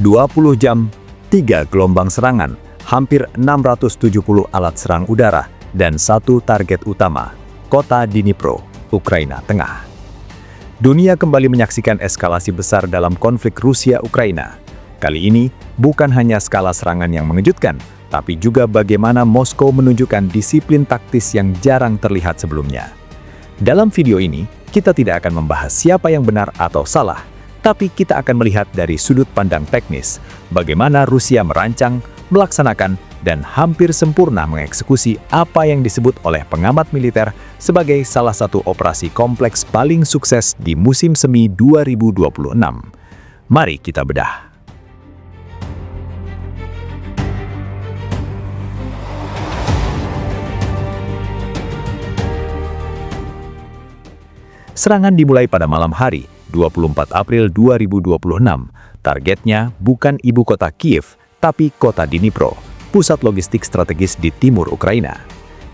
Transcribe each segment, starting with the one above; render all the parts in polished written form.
20 jam, 3 gelombang serangan, hampir 670 alat serang udara, dan 1 target utama, kota Dnipro, Ukraina Tengah. Dunia kembali menyaksikan eskalasi besar dalam konflik Rusia-Ukraina. Kali ini, bukan hanya skala serangan yang mengejutkan, tapi juga bagaimana Moskow menunjukkan disiplin taktis yang jarang terlihat sebelumnya. Dalam video ini, kita tidak akan membahas siapa yang benar atau salah, tapi kita akan melihat dari sudut pandang teknis, bagaimana Rusia merancang, melaksanakan, dan hampir sempurna mengeksekusi apa yang disebut oleh pengamat militer sebagai salah satu operasi kompleks paling sukses di musim semi 2026. Mari kita bedah. Serangan dimulai pada malam hari, 24 April 2026. Targetnya bukan ibu kota Kiev, tapi kota Dnipro, pusat logistik strategis di timur Ukraina.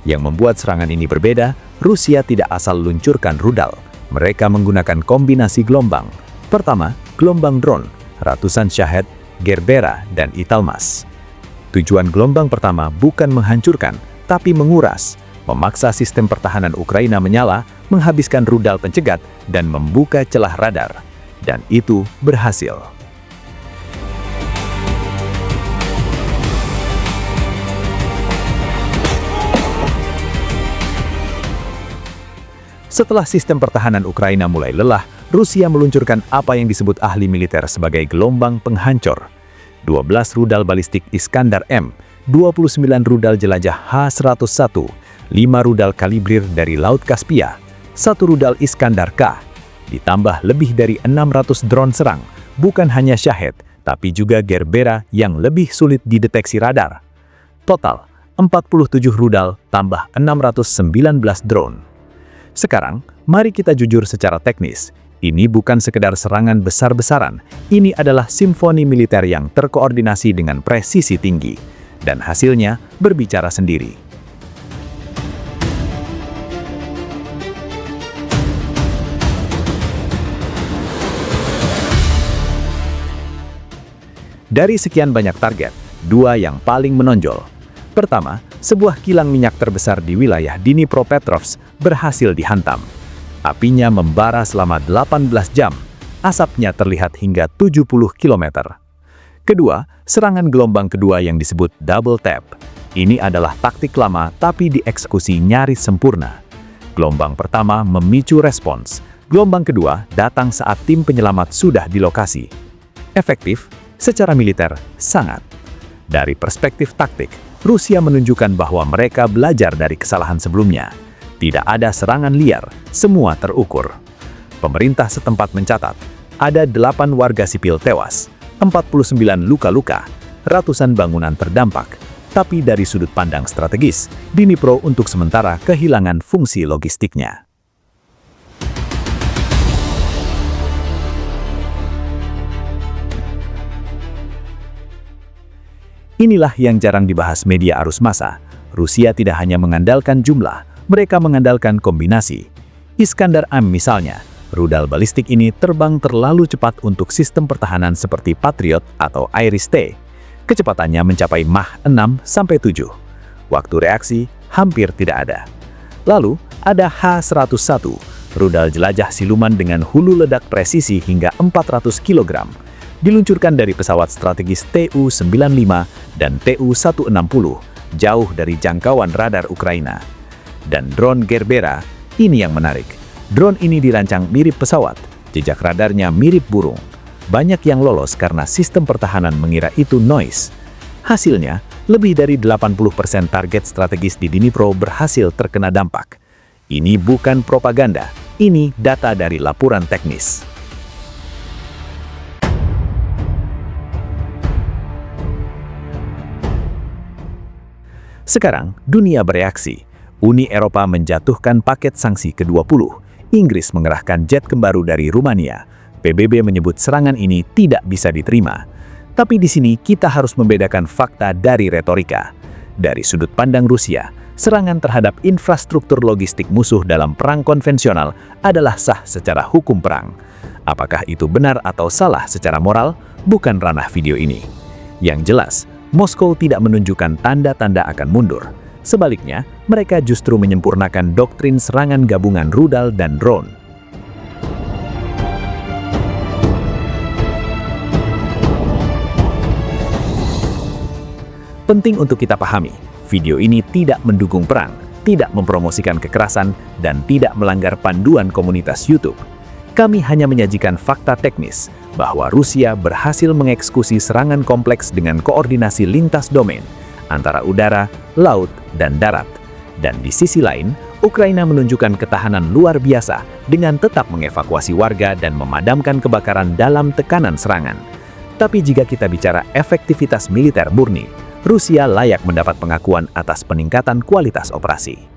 Yang membuat serangan ini berbeda, Rusia tidak asal luncurkan rudal. Mereka menggunakan kombinasi gelombang. Pertama, gelombang drone, ratusan Shahed, Gerbera, dan Italmas. Tujuan gelombang pertama bukan menghancurkan, tapi menguras, memaksa sistem pertahanan Ukraina menyala, menghabiskan rudal pencegat, dan membuka celah radar. Dan itu berhasil. Setelah sistem pertahanan Ukraina mulai lelah, Rusia meluncurkan apa yang disebut ahli militer sebagai gelombang penghancur. 12 rudal balistik Iskander-M, 29 rudal jelajah H-101, 5 rudal kalibrir dari Laut Kaspia, 1 rudal Iskandar-K, ditambah lebih dari 600 drone serang, bukan hanya Shahed, tapi juga Gerbera yang lebih sulit dideteksi radar. Total, 47 rudal tambah 619 drone. Sekarang, mari kita jujur secara teknis. Ini bukan sekedar serangan besar-besaran. Ini adalah simfoni militer yang terkoordinasi dengan presisi tinggi. Dan hasilnya berbicara sendiri. Dari sekian banyak target, 2 yang paling menonjol. Pertama, sebuah kilang minyak terbesar di wilayah Dnipropetrovsk berhasil dihantam. Apinya membara selama 18 jam, asapnya terlihat hingga 70 km. Kedua, serangan gelombang kedua yang disebut double tap. Ini adalah taktik lama tapi dieksekusi nyaris sempurna. Gelombang pertama memicu respons, gelombang kedua datang saat tim penyelamat sudah di lokasi. Efektif, secara militer sangat. Dari perspektif taktik, Rusia menunjukkan bahwa mereka belajar dari kesalahan sebelumnya. Tidak ada serangan liar, semua terukur. Pemerintah setempat mencatat, ada 8 warga sipil tewas, 49 luka-luka, ratusan bangunan terdampak. Tapi dari sudut pandang strategis, Dnipro untuk sementara kehilangan fungsi logistiknya. Inilah yang jarang dibahas media arus massa. Rusia tidak hanya mengandalkan jumlah, mereka mengandalkan kombinasi. Iskander-M misalnya, rudal balistik ini terbang terlalu cepat untuk sistem pertahanan seperti Patriot atau Iris-T. Kecepatannya mencapai Mach 6-7. Waktu reaksi hampir tidak ada. Lalu ada H-101, rudal jelajah siluman dengan hulu ledak presisi hingga 400 kg. Diluncurkan dari pesawat strategis Tu-95 dan Tu-160, jauh dari jangkauan radar Ukraina. Dan drone Gerbera, ini yang menarik. Drone ini dirancang mirip pesawat, jejak radarnya mirip burung. Banyak yang lolos karena sistem pertahanan mengira itu noise. Hasilnya, lebih dari 80% target strategis di Dnipro berhasil terkena dampak. Ini bukan propaganda, ini data dari laporan teknis. Sekarang, dunia bereaksi. Uni Eropa menjatuhkan paket sanksi ke-20. Inggris mengerahkan jet kembaru dari Rumania. PBB menyebut serangan ini tidak bisa diterima. Tapi di sini kita harus membedakan fakta dari retorika. Dari sudut pandang Rusia, serangan terhadap infrastruktur logistik musuh dalam perang konvensional adalah sah secara hukum perang. Apakah itu benar atau salah secara moral, bukan ranah video ini. Yang jelas, Moskow tidak menunjukkan tanda-tanda akan mundur. Sebaliknya, mereka justru menyempurnakan doktrin serangan gabungan rudal dan drone. Penting untuk kita pahami, video ini tidak mendukung perang, tidak mempromosikan kekerasan, dan tidak melanggar panduan komunitas YouTube. Kami hanya menyajikan fakta teknis bahwa Rusia berhasil mengeksekusi serangan kompleks dengan koordinasi lintas domain antara udara, laut, dan darat. Dan di sisi lain, Ukraina menunjukkan ketahanan luar biasa dengan tetap mengevakuasi warga dan memadamkan kebakaran dalam tekanan serangan. Tapi jika kita bicara efektivitas militer murni, Rusia layak mendapat pengakuan atas peningkatan kualitas operasi.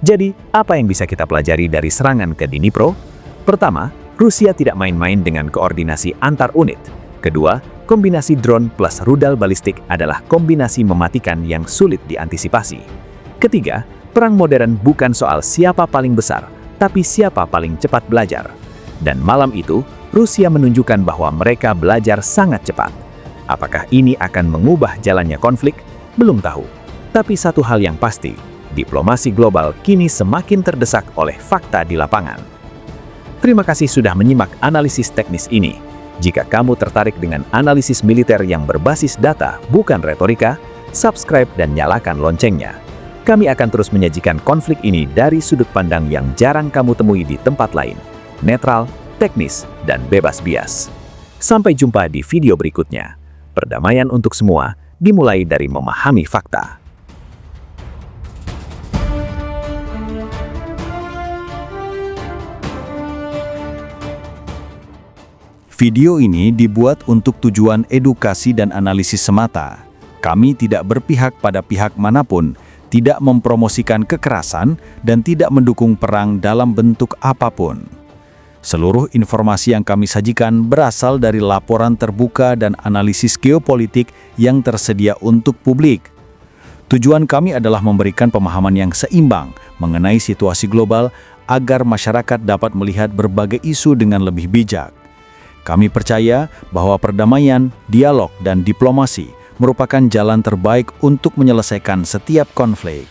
Jadi, apa yang bisa kita pelajari dari serangan ke Dnipro? Pertama, Rusia tidak main-main dengan koordinasi antar unit. Kedua, kombinasi drone plus rudal balistik adalah kombinasi mematikan yang sulit diantisipasi. Ketiga, perang modern bukan soal siapa paling besar, tapi siapa paling cepat belajar. Dan malam itu, Rusia menunjukkan bahwa mereka belajar sangat cepat. Apakah ini akan mengubah jalannya konflik? Belum tahu. Tapi satu hal yang pasti, diplomasi global kini semakin terdesak oleh fakta di lapangan. Terima kasih sudah menyimak analisis teknis ini. Jika kamu tertarik dengan analisis militer yang berbasis data, bukan retorika, subscribe dan nyalakan loncengnya. Kami akan terus menyajikan konflik ini dari sudut pandang yang jarang kamu temui di tempat lain. Netral, teknis, dan bebas bias. Sampai jumpa di video berikutnya. Perdamaian untuk semua dimulai dari memahami fakta. Video ini dibuat untuk tujuan edukasi dan analisis semata. Kami tidak berpihak pada pihak manapun, tidak mempromosikan kekerasan, dan tidak mendukung perang dalam bentuk apapun. Seluruh informasi yang kami sajikan berasal dari laporan terbuka dan analisis geopolitik yang tersedia untuk publik. Tujuan kami adalah memberikan pemahaman yang seimbang mengenai situasi global agar masyarakat dapat melihat berbagai isu dengan lebih bijak. Kami percaya bahwa perdamaian, dialog, dan diplomasi merupakan jalan terbaik untuk menyelesaikan setiap konflik.